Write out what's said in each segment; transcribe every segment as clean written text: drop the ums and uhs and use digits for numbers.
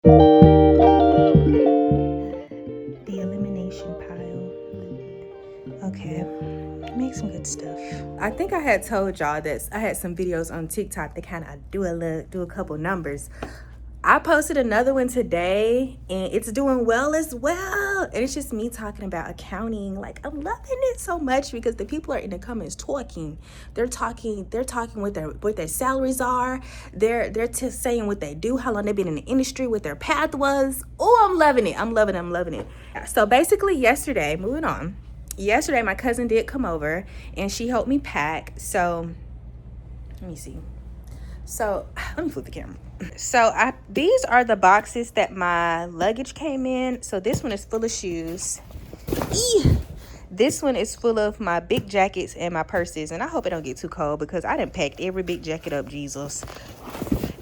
The elimination pile. Okay, make some good stuff. I think I had told y'all that I had some videos on TikTok that kind of do a couple numbers. I posted another one today and it's doing well as well. And it's just me talking about accounting. Like, I'm loving it so much because the people are in the comments talking. They're talking what their salaries are. They're just saying what they do, how long they've been in the industry, what their path was. Oh, I'm loving it. I'm loving it. So basically yesterday, moving on. Yesterday my cousin did come over and she helped me pack. So let me see. So let me flip the camera. So these are the boxes that my luggage came in. So this one is full of shoes. This one is full of my big jackets and my purses. And I hope it don't get too cold because I done packed every big jacket up, Jesus.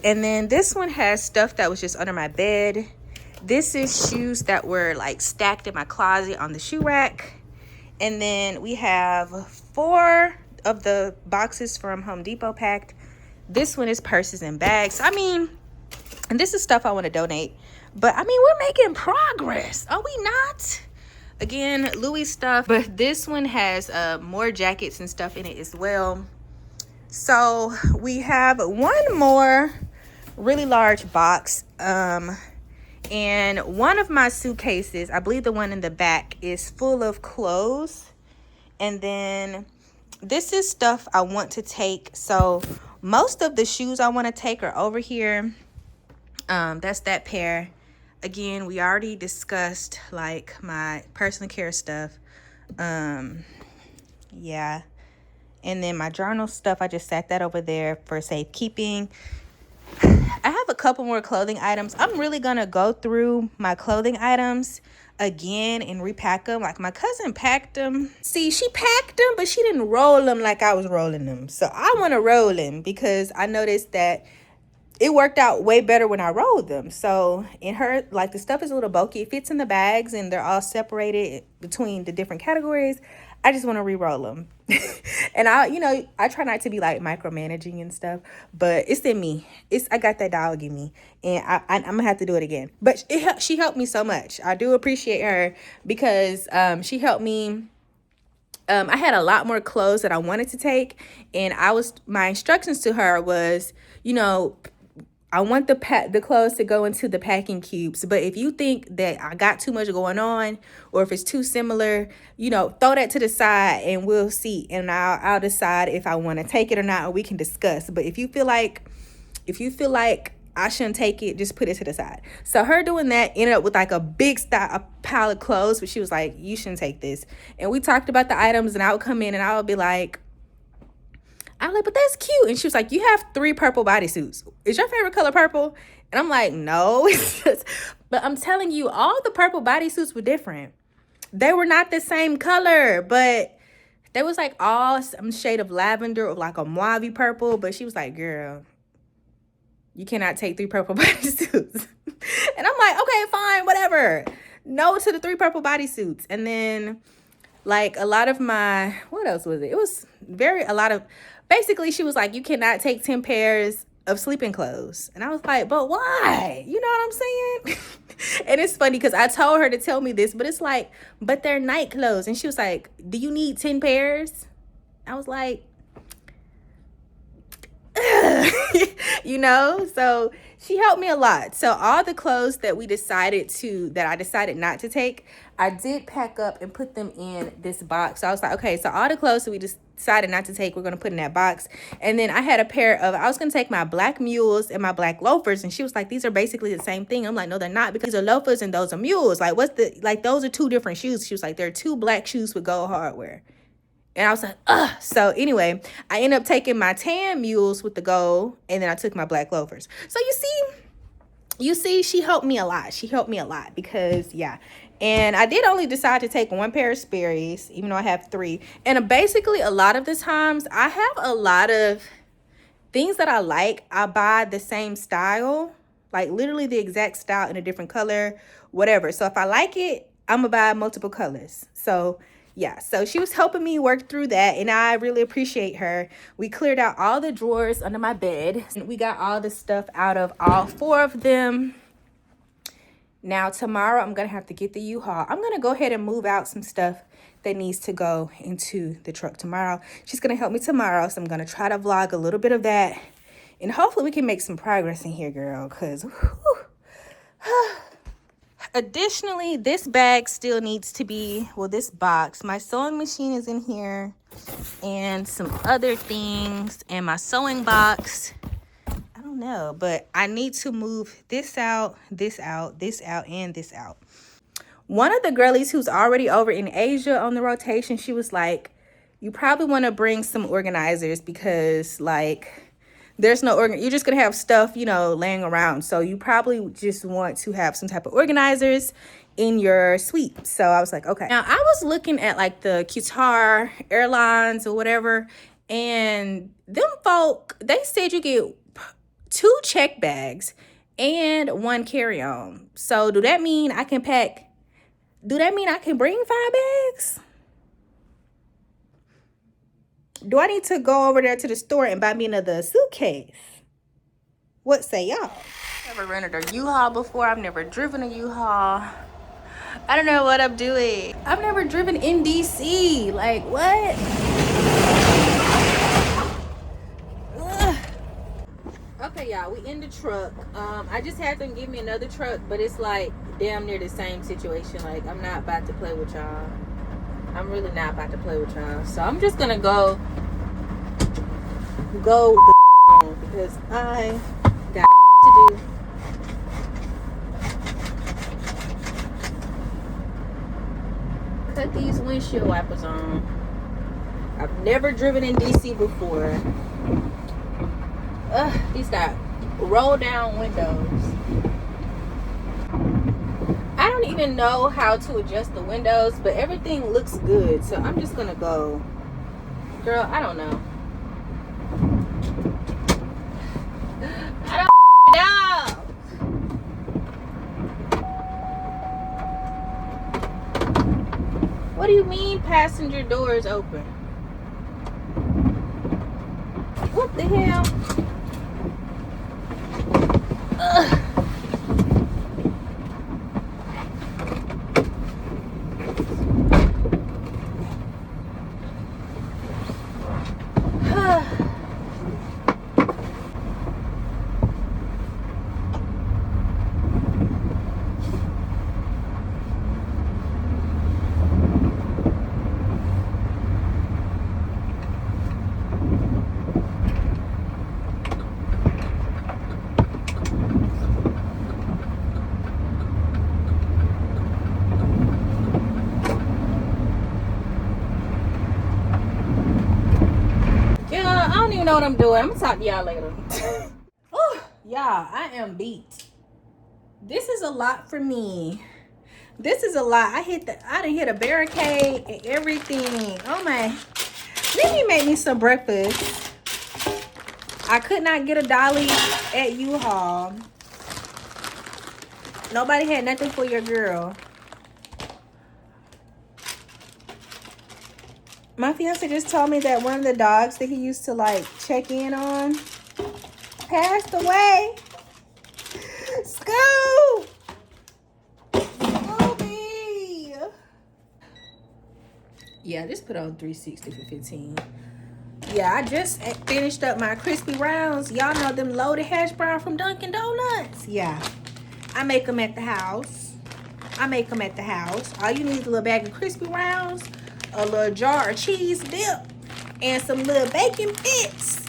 And then this one has stuff that was just under my bed. This is shoes that were like stacked in my closet on the shoe rack. And then we have 4 of the boxes from Home Depot packed. This one is purses and bags. I mean, and this is stuff I want to donate. But I mean, we're making progress. Are we not? Again, Louis stuff. But this one has more jackets and stuff in it as well. So we have one more really large box. And one of my suitcases, I believe the one in the back, is full of clothes. And then this is stuff I want to take. So most of the shoes I want to take are over here. That's that pair. Again, we already discussed like my personal care stuff. Yeah. And then my journal stuff, I just sat that over there for safekeeping. I have a couple more clothing items. I'm really gonna go through my clothing items again and repack them. Like my cousin packed them. See, she packed them, but she didn't roll them like I was rolling them. So I want to roll them because I noticed that it worked out way better when I rolled them. So in her, like the stuff is a little bulky. It fits in the bags and they're all separated between the different categories. I just want to re-roll them. And I try not to be like micromanaging and stuff, but it's in me. I got that dog in me, and I'm gonna have to do it again. But she helped me so much. I do appreciate her because she helped me. I had a lot more clothes that I wanted to take, and my instructions to her was, I want the clothes to go into the packing cubes. But if you think that I got too much going on or if it's too similar, throw that to the side and we'll see. And I'll decide if I want to take it or not, or we can discuss. But if you feel like I shouldn't take it, just put it to the side. So her doing that ended up with like a pile of clothes, but she was like, you shouldn't take this. And we talked about the items, and I would come in and I would be like, but that's cute. And she was like, you have 3 purple bodysuits. Is your favorite color purple? And I'm like, no. But I'm telling you, all the purple bodysuits were different. They were not the same color, but they was like all some shade of lavender or like a mauve purple. But she was like, girl, you cannot take 3 purple bodysuits. And I'm like, okay, fine, whatever. No to the 3 purple bodysuits. And then like a lot of what else was it? It was basically she was like, you cannot take 10 pairs of sleeping clothes. And I was like, but why? You know what I'm saying? And it's funny because I told her to tell me this, but it's like, but they're night clothes. And she was like, do you need 10 pairs? I was like, so she helped me a lot. So all the clothes that I decided not to take, I did pack up and put them in this box. So I was like, okay, so all the clothes that we decided not to take, we're going to put in that box. And then I had I was going to take my black mules and my black loafers. And she was like, these are basically the same thing. I'm like, no, they're not, because they're loafers and those are mules. Like, those are 2 different shoes. She was like, there are 2 black shoes with gold hardware. And I was like, ugh. So anyway, I ended up taking my tan mules with the gold, and then I took my black loafers. So you see, she helped me a lot. She helped me a lot because, yeah. And I did only decide to take 1 pair of Sperry's, even though I have 3. And basically, a lot of the times, I have a lot of things that I like. I buy the same style, like literally the exact style in a different color, whatever. So if I like it, I'm going to buy multiple colors. So yeah, so she was helping me work through that, and I really appreciate her. We cleared out all the drawers under my bed, and we got all the stuff out of all 4 of them. Now tomorrow I'm gonna have to get the U-Haul. I'm gonna go ahead and move out some stuff that needs to go into the truck tomorrow. She's gonna help me tomorrow, so I'm gonna try to vlog a little bit of that, and hopefully we can make some progress in here, girl, because additionally, this bag still needs to be, well, this box, my sewing machine is in here, and some other things, and my sewing box. I don't know, but I need to move this out, this out, this out, and this out. One of the girlies who's already over in Asia on the rotation, she was like, you probably want to bring some organizers because, like, there's no you're just gonna have stuff, you know, laying around, so you probably just want to have some type of organizers in your suite. So I was like, okay. Now I was looking at like the Qatar Airlines or whatever, and them folk, they said you get 2 check bags and 1 carry-on. So do that mean I can bring 5 bags? Do I need to go over there to the store and buy me another suitcase? What say y'all? Never rented a U-Haul before. I've never driven a U-Haul. I don't know what I'm doing. I've never driven in DC. Like, what? Ugh. Okay, y'all, we in the truck. I just had them give me another truck, but it's like damn near the same situation. Like, I'm not about to play with y'all. I'm really not about to play with y'all. So I'm just gonna go the home because I got to do. Cut these windshield wipers on. I've never driven in DC before. These got roll down windows. I don't even know how to adjust the windows, but everything looks good, so I'm just gonna go. Girl, I don't know. I don't know. What do you mean passenger doors open? What the hell? Ugh. I don't even know what I'm doing. I'm gonna talk to y'all later. Oh, y'all, I am beat. This is a lot for me. This is a lot. I done hit a barricade and everything. Oh my. Let me make me some breakfast. I could not get a dolly at U-Haul. Nobody had nothing for your girl. My fiance just told me that one of the dogs that he used to like check in on passed away. Scoob! Scooby! Yeah, just put on 360 for 15. Yeah, I just finished up my crispy rounds. Y'all know them loaded hash brown from Dunkin' Donuts. Yeah, I make them at the house. All you need is a little bag of crispy rounds, a little jar of cheese dip, and some little bacon bits.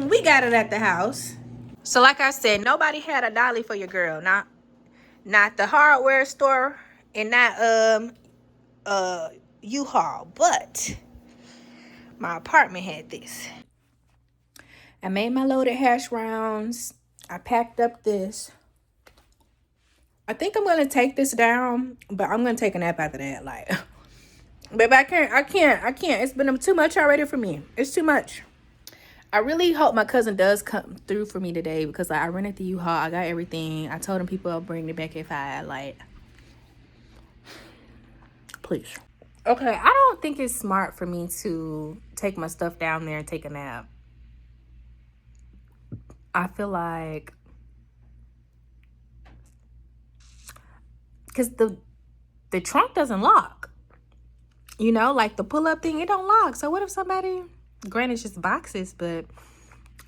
We got it at the house. So like I said, nobody had a dolly for your girl. Not the hardware store and not U-Haul, but my apartment had this. I made my loaded hash browns. I packed up this. I think I'm gonna take this down, but I'm gonna take a nap after that. Like, baby, I can't. It's been too much already for me. It's too much. I really hope my cousin does come through for me today because I rented the U-Haul. I got everything. I told him people I'll bring it back at 5. Like, please. Okay, I don't think it's smart for me to take my stuff down there and take a nap. I feel like because the trunk doesn't lock. You know, like the pull-up thing, it don't lock. So what if somebody, granted it's just boxes, but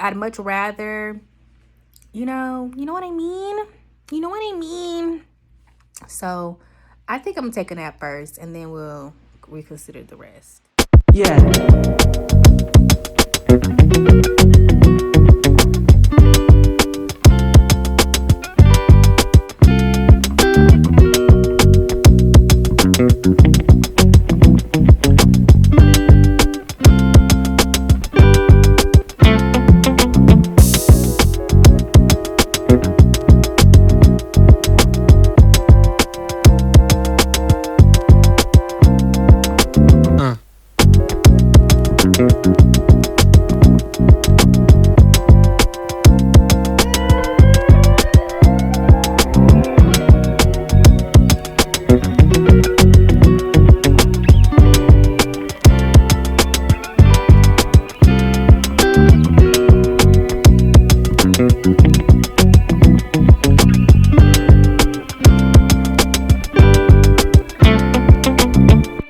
I'd much rather, you know what I mean? You know what I mean? So I think I'm taking that first, and then we'll reconsider the rest. Yeah.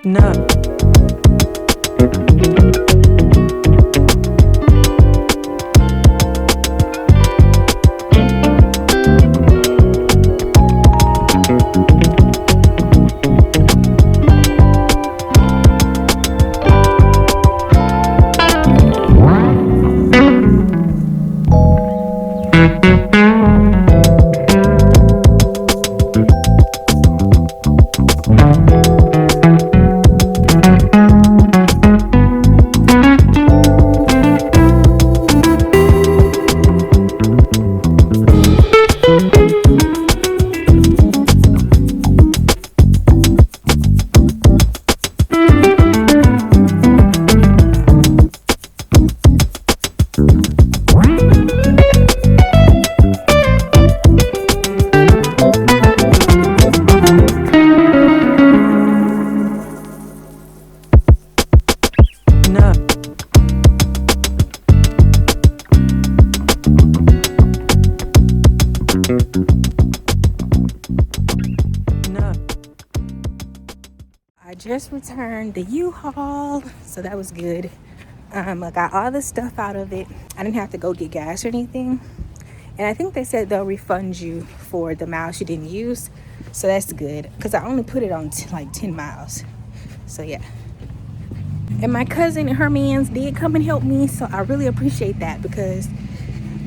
No. No. No. I just returned the U-Haul, so that was good. I got all the stuff out of it. I didn't have to go get gas or anything. And I think they said they'll refund you for the miles you didn't use. So that's good, because I only put it on like 10 miles. So yeah. And my cousin and her mans did come and help me, so I really appreciate that, because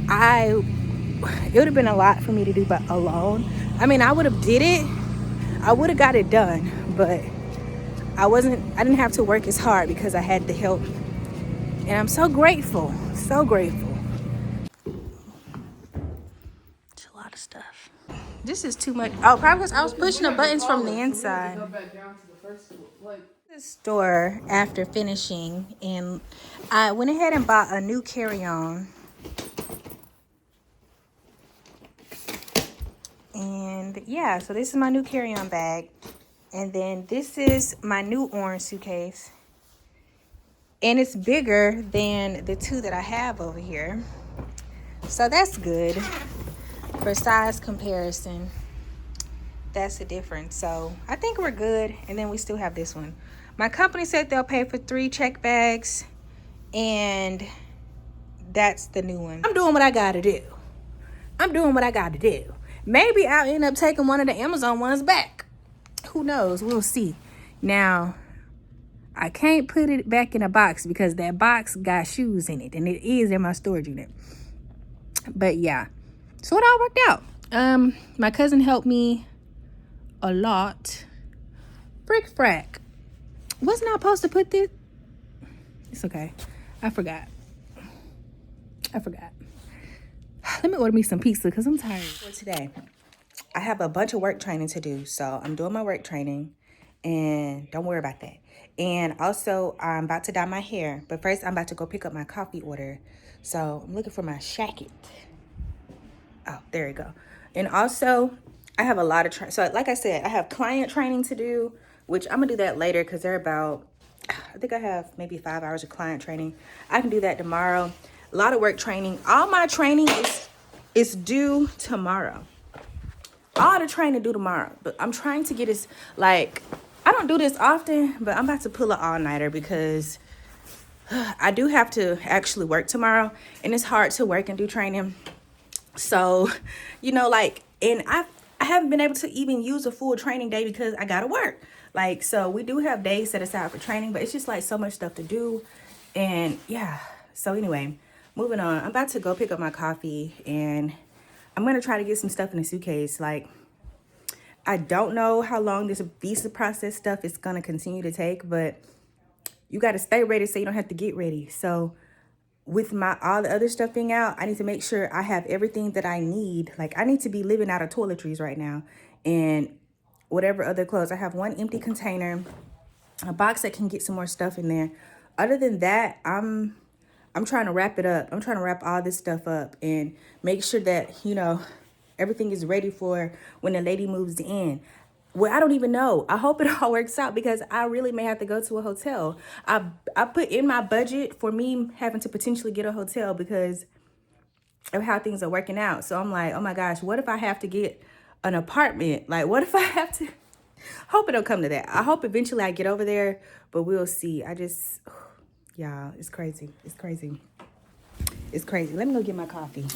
it would have been a lot for me to do but alone. I mean, I would have did it. I would have got it done, but I didn't have to work as hard because I had the help. And I'm so grateful, so grateful. It's a lot of stuff. This is too much. Oh, probably because I was pushing the buttons from the inside. The store after finishing, and I went ahead and bought a new carry-on. And yeah, so this is my new carry-on bag. And then this is my new orange suitcase. And it's bigger than the two that I have over here. So that's good. For size comparison, that's the difference. So I think we're good. And then we still have this one. My company said they'll pay for 3 check bags. And that's the new one. I'm doing what I gotta do. Maybe I'll end up taking one of the Amazon ones back. Who knows? We'll see. Now, I can't put it back in a box because that box got shoes in it. And it is in my storage unit. But yeah. So it all worked out. My cousin helped me a lot. Frick frack. Wasn't I supposed to put this? It's okay. I forgot. Let me order me some pizza because I'm tired. For today, I have a bunch of work training to do. So I'm doing my work training. And don't worry about that. And also, I'm about to dye my hair. But first, I'm about to go pick up my coffee order. So I'm looking for my shacket. Oh, there you go. And also, I have a lot of training. So like I said, I have client training to do, which I'm going to do that later because they're about, I think I have maybe 5 hours of client training. I can do that tomorrow. A lot of work training. All my training is due tomorrow. all the training due tomorrow. But I'm trying to get this, like, I don't do this often, but I'm about to pull an all-nighter because I do have to actually work tomorrow, and it's hard to work and do training. So, you know, like, and I haven't been able to even use a full training day because I gotta work. Like, so we do have days set aside for training, but it's just like so much stuff to do. And yeah, so anyway, moving on. I'm about to go pick up my coffee, and I'm gonna try to get some stuff in the suitcase. Like, I don't know how long this visa process stuff is gonna continue to take, but you gotta stay ready so you don't have to get ready. So with my all the other stuff being out, I need to make sure I have everything that I need. Like, I need to be living out of toiletries right now, and whatever other clothes. I have one empty container, a box that can get some more stuff in there. Other than that, I'm trying to wrap it up. I'm trying to wrap all this stuff up and make sure that, you know, everything is ready for when the lady moves in. Well, I don't even know. I hope it all works out because I really may have to go to a hotel. I put in my budget for me having to potentially get a hotel because of how things are working out. So I'm like, oh my gosh, what if I have to get an apartment? Like, what if I have to? Hope it don't come to that. I hope eventually I get over there, but we'll see. Y'all, it's crazy. It's crazy. It's crazy. Let me go get my coffee.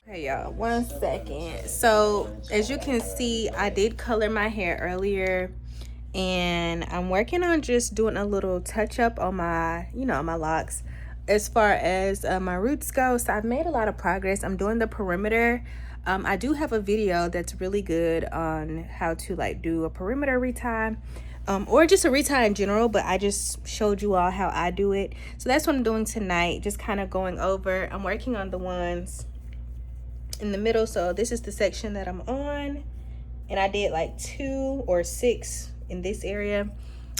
Hey y'all, 1 second. So as you can see, I did color my hair earlier, and I'm working on just doing a little touch up on my, you know, my locks as far as my roots go. So I've made a lot of progress. I'm doing the perimeter. I do have a video that's really good on how to like do a perimeter retie, or just a retie in general, but I just showed you all how I do it. So that's what I'm doing tonight, just kind of going over. I'm working on the ones in the middle, so this is the section that I'm on, and I did like 2 or 6 in this area.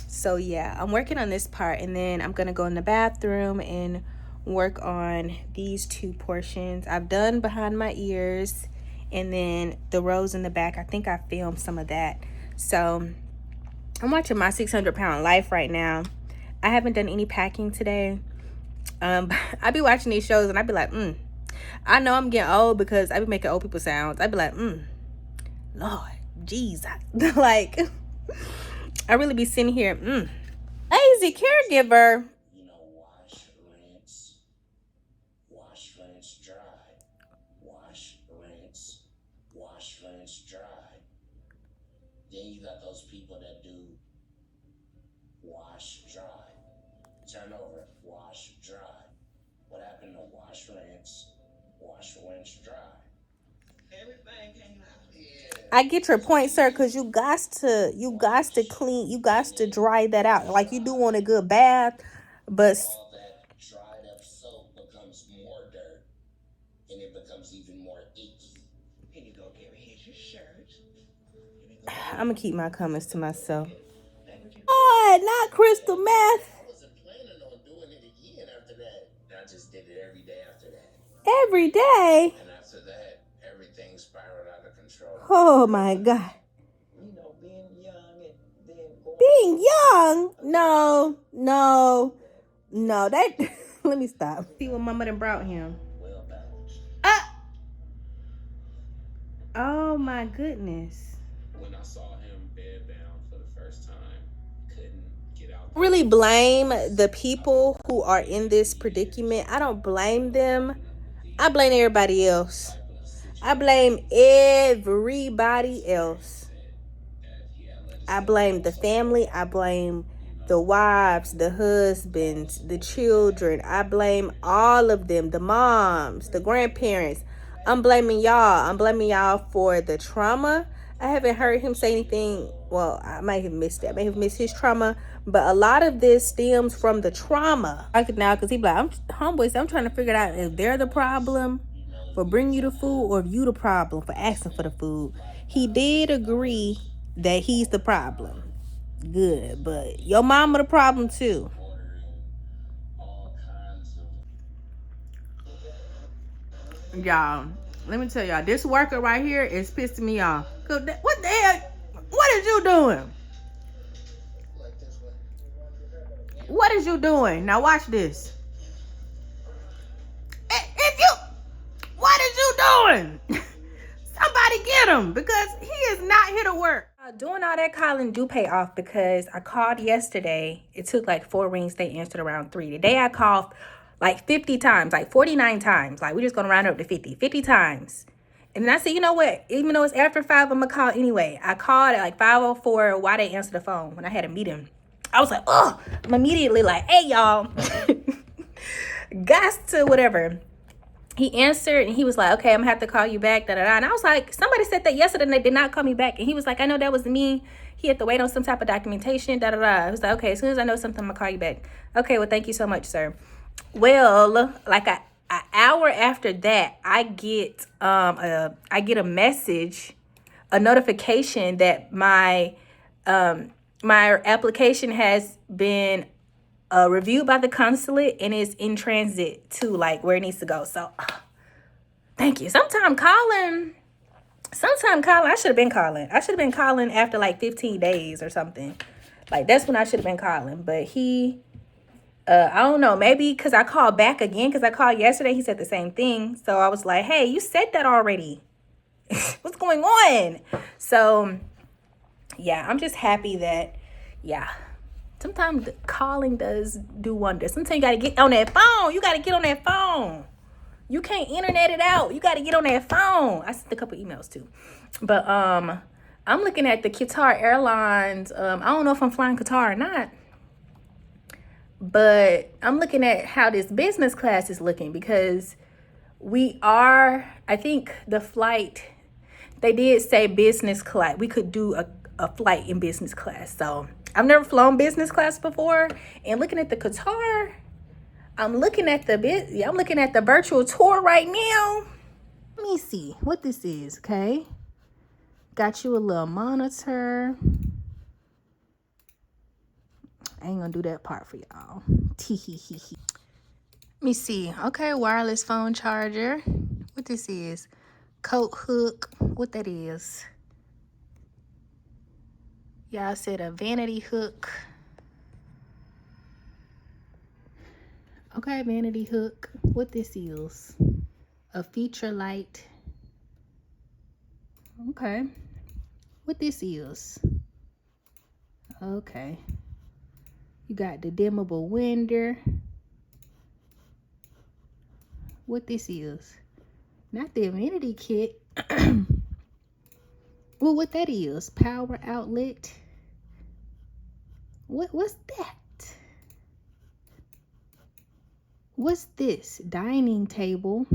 So yeah, I'm working on this part, and then I'm gonna go in the bathroom and work on these 2 portions. I've done behind my ears, and then the rows in the back, I think I filmed some of that. So I'm watching My 600-Pound Life right now. I haven't done any packing today. I be watching these shows and I be like, I know I'm getting old because I be making old people sounds. I be like, Lord, Jesus. Like, I really be sitting here, lazy caregiver. Wash, rinse, wash, rinse, dry. Wash, rinse, wash, rinse, dry. Then you got those people that do wash, dry. Turn over, wash, dry. What happened to wash, rinse, dry? Everything came out. Yeah. I get your point, sir, because you got to clean, you got to dry that out. Like, you do want a good bath, but all that dried up soap becomes more dirt, and it becomes even more icky. Here you go, Gary. Here's your shirt. I'm gonna keep my comments to myself. Oh, not crystal meth. I wasn't planning on doing it again after that. I just did it every day after that. Every day. And after that, everything spiraled out of control. Oh my God. Being young and then Being young? No. That. Let me stop. See what Mama done brought him. Well balanced. Oh my goodness. When I saw him bedbound for the first time, couldn't get out. Really blame the people who are in this predicament. I don't blame them. I blame everybody else. I blame everybody else. I blame the family. I blame the wives, the husbands, the children. I blame all of them, the moms, the grandparents. I'm blaming y'all. I'm blaming y'all for the trauma. I haven't heard him say anything. Well, I might have missed it. I may have missed his trauma. But a lot of this stems from the trauma. I could now, because he be like, homeboys, I'm trying to figure out if they're the problem for bringing you the food or if you the problem for asking for the food. He did agree that he's the problem. Good, but your mama the problem too. Y'all, let me tell y'all, this worker right here is pissing me off. What the hell? What is you doing? What is you doing? Now watch this. What is you doing? Somebody get him, because he is not here to work. Doing all that calling do pay off, because I called yesterday. It took like 4 rings. They answered around 3. Today I called like 50 times, like 49 times. Like, we're just going to round up to 50 times. And then I said, you know what? Even though it's after 5, I'm going to call anyway. I called at like 5:04. Why they answer the phone when I had a meeting? I was like, oh, I'm immediately like, hey, y'all. Gots to whatever. He answered and he was like, okay, I'm gonna have to call you back, da-da-da. And I was like, somebody said that yesterday and they did not call me back. And he was like, I know that was me. He had to wait on some type of documentation, da-da-da. I was like, okay, as soon as I know something, I'm gonna call you back. Okay, well, thank you so much, sir. Well, like an hour after that, I get a message, a notification that my application has been reviewed by the consulate and is in transit to like where it needs to go. So thank you. Sometime calling, I should have been calling. I should have been calling after like 15 days or something. Like, that's when I should have been calling. But he, I don't know, maybe because I called back again, because I called yesterday, he said the same thing. So I was like, hey, you said that already. What's going on? So yeah, I'm just happy that, yeah. Sometimes calling does do wonders. Sometimes you got to get on that phone. You got to get on that phone. You can't internet it out. You got to get on that phone. I sent a couple emails too. But I'm looking at the Qatar Airlines. I don't know if I'm flying Qatar or not. But I'm looking at how this business class is looking, because I think the flight, they did say business class. We could do a flight in business class. So I've never flown business class before, and looking at the Qatar, I'm looking at the virtual tour right now. Let me see what this is, okay? Got you a little monitor. I ain't gonna do that part for y'all. Tee-hee-hee-hee. Let me see. Okay, wireless phone charger. What this is? Coat hook. What that is? Y'all said a vanity hook. Okay, vanity hook. What this is? A feature light. Okay. What this is? Okay. You got the dimmable window. What this is? Not the amenity kit. Well, what that is? Power outlet. What's that? What's this? Dining table.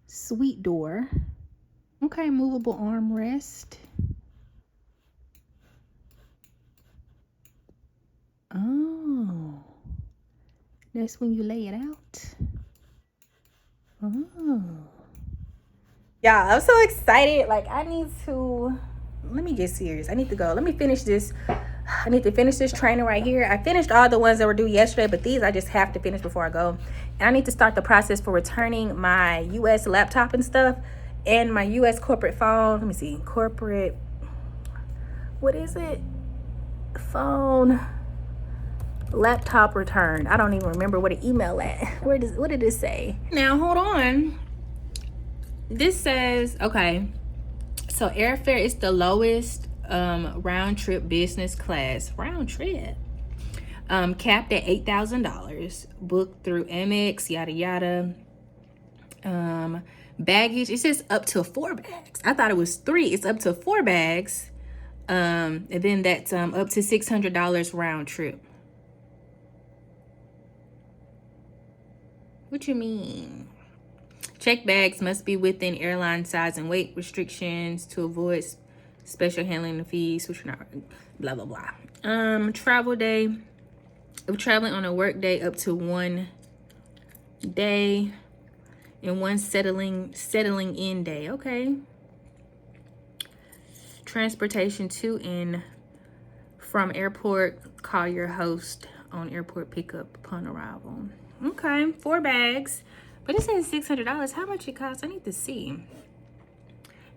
Suite door. Okay, movable armrest. Oh. That's when you lay it out. Oh. Yeah, I'm so excited. Like, I need to, let me get serious. I need to go. Let me finish this. I need to finish this training right here. I finished all the ones that were due yesterday, but these I just have to finish before I go. And I need to start the process for returning my US laptop and stuff and my US corporate phone. Let me see. Corporate, what is it? Phone, laptop return. I don't even remember what the email at. What did it say? Now, hold on. This says, okay, so airfare is the lowest round trip business class. Round trip. Capped at $8,000. Booked through Amex, yada yada. Baggage, it says up to 4 bags. I thought it was 3. It's up to 4 bags. And then that's up to $600 round trip. What you mean? Check bags must be within airline size and weight restrictions to avoid special handling fees, which are not blah blah blah. Travel day. If traveling on a work day, up to 1 day and 1 settling in day. Okay. Transportation to and from airport. Call your host on airport pickup upon arrival. Okay, 4 bags. But it says $600. How much it costs? I need to see.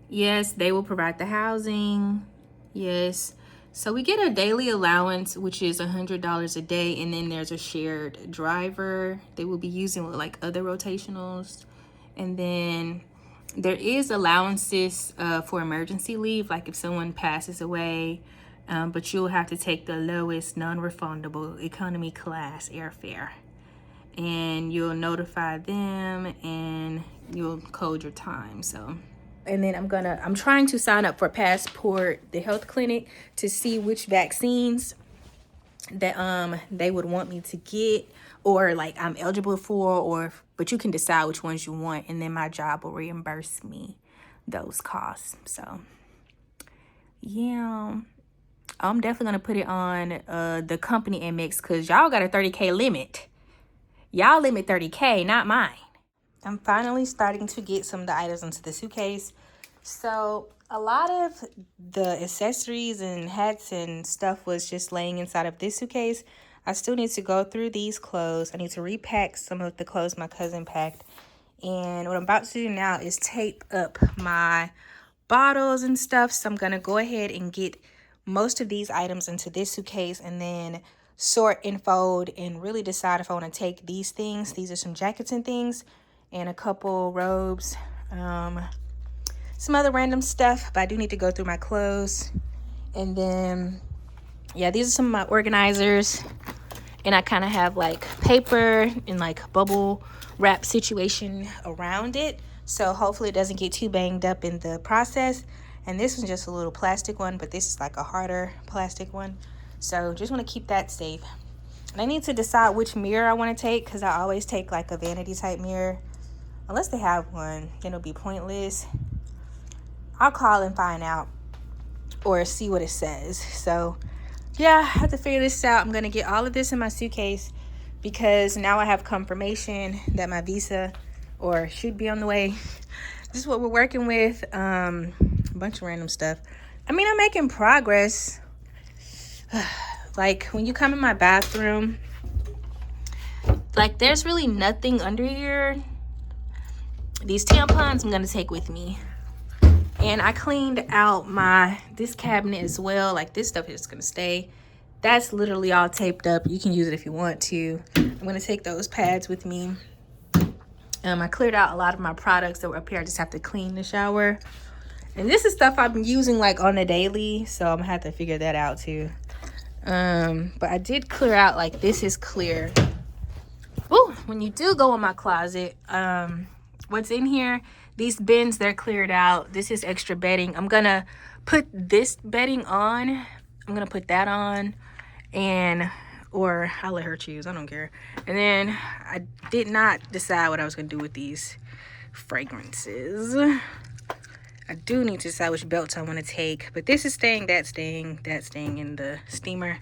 Yes, they will provide the housing. Yes. So we get a daily allowance, which is $100 a day. And then there's a shared driver they will be using with like other rotationals. And then there is allowances for emergency leave, like if someone passes away. But you'll have to take the lowest non-refundable economy class airfare. And you'll notify them and you'll code your time. So, and then I'm trying to sign up for Passport, the health clinic, to see which vaccines that they would want me to get, or like I'm eligible for, but you can decide which ones you want, and then my job will reimburse me those costs. So yeah, I'm definitely gonna put it on the company Amex, because y'all got a 30K limit. Y'all limit 30K, not mine. I'm finally starting to get some of the items into the suitcase. So a lot of the accessories and hats and stuff was just laying inside of this suitcase. I still need to go through these clothes. I need to repack some of the clothes my cousin packed. And what I'm about to do now is tape up my bottles and stuff. So I'm going to go ahead and get most of these items into this suitcase and then sort and fold and really decide if I want to take these things. These are some jackets and things and a couple robes, some other random stuff, but I do need to go through my clothes. And then yeah, these are some of my organizers, and I kind of have like paper and like bubble wrap situation around it, so hopefully it doesn't get too banged up in the process. And this one's just a little plastic one, but this is like a harder plastic one. So just want to keep that safe. And I need to decide which mirror I want to take, because I always take like a vanity type mirror. Unless they have one, then it'll be pointless. I'll call and find out or see what it says. So yeah, I have to figure this out. I'm gonna get all of this in my suitcase because now I have confirmation that my visa or should be on the way. This is what we're working with. A bunch of random stuff. I mean, I'm making progress. Like when you come in my bathroom, like there's really nothing under here. These tampons I'm gonna take with me. And I cleaned out this cabinet as well. Like this stuff is gonna stay. That's literally all taped up. You can use it if you want to. I'm gonna take those pads with me. I cleared out a lot of my products that were up here. I just have to clean the shower. And this is stuff I've been using like on a daily, so I'm gonna have to figure that out too. But I did clear out, like this is clear. Ooh, when you do go in my closet, what's in here, these bins, they're cleared out. This is extra bedding. I'm gonna put this bedding on. I'm gonna put that on, or I'll let her choose, I don't care. And then I did not decide what I was gonna do with these fragrances. I do need to decide which belts I want to take, but this is staying, that's staying in the steamer.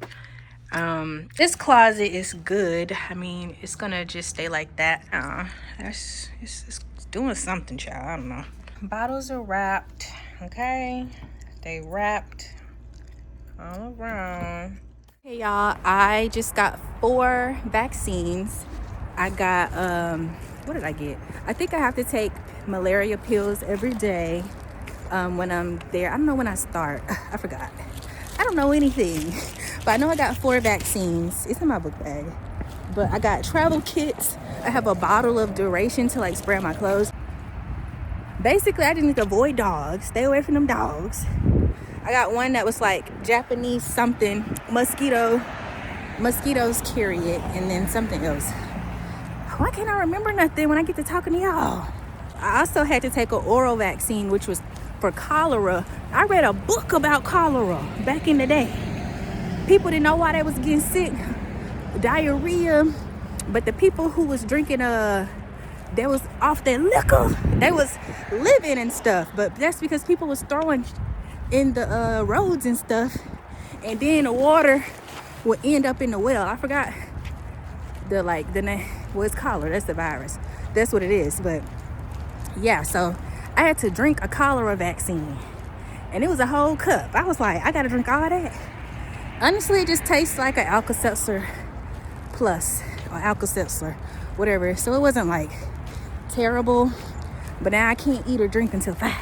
This closet is good. I mean, it's gonna just stay like that. It's doing something, child. I don't know. Bottles are wrapped, okay? They wrapped all around. Hey y'all, I just got 4 vaccines. I got what did I get? I think I have to take malaria pills every day when I'm there. I don't know when I start. I forgot. I don't know anything, but I know I got 4 vaccines. It's in my book bag. But I got travel kits. I have a bottle of Duration to like spray on my clothes. Basically, I just need to avoid dogs. Stay away from them dogs. I got one that was like Japanese something, mosquitoes carry it, and then something else. Why can't I remember nothing when I get to talking to y'all? I also had to take an oral vaccine, which was for cholera. I read a book about cholera back in the day. People didn't know why they was getting sick, diarrhea, but the people who was drinking they was off their liquor, they was living and stuff. But that's because people was throwing in the roads and stuff, and then the water would end up in the well. I forgot the name. Well, it's cholera. That's the virus. That's what it is. But yeah, so I had to drink a cholera vaccine, and it was a whole cup. I was like, I gotta drink all that. Honestly, it just tastes like an Alka-Seltzer Plus or Alka-Seltzer, whatever. So it wasn't like terrible, but now I can't eat or drink until 5.